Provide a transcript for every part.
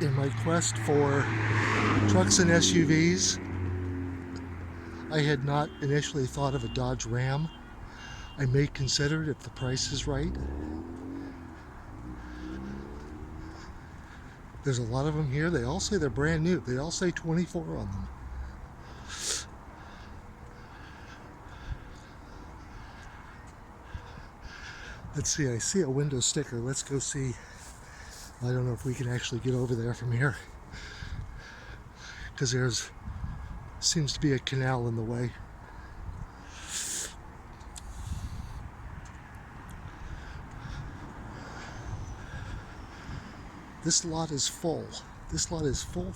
In my quest for trucks and SUVs, I had not initially thought of a Dodge Ram. I may consider it if the price is right. There's a lot of them here. They all say they're brand new. They all say 24 on them. Let's see, I see a window sticker. Let's go see. I don't know if we can actually get over there from here, because there's seems to be a canal in the way. This lot is full. This lot is full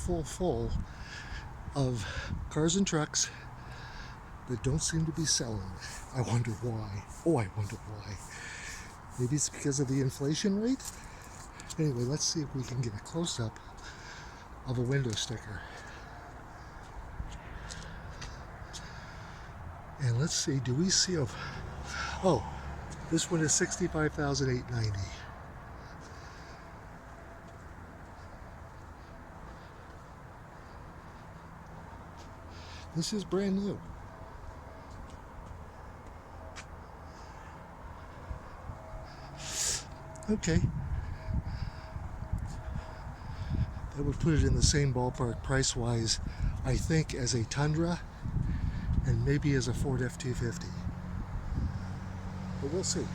of cars and trucks that don't seem to be selling. I wonder why. Oh, I wonder why. Maybe it's because of the inflation rate? Anyway, let's see if we can get a close-up of a window sticker. And let's see, do we see a... Oh, this one is $65,890. This is brand new. Okay. That would put it in the same ballpark price-wise, I think, as a Tundra and maybe as a Ford F-250. But we'll see.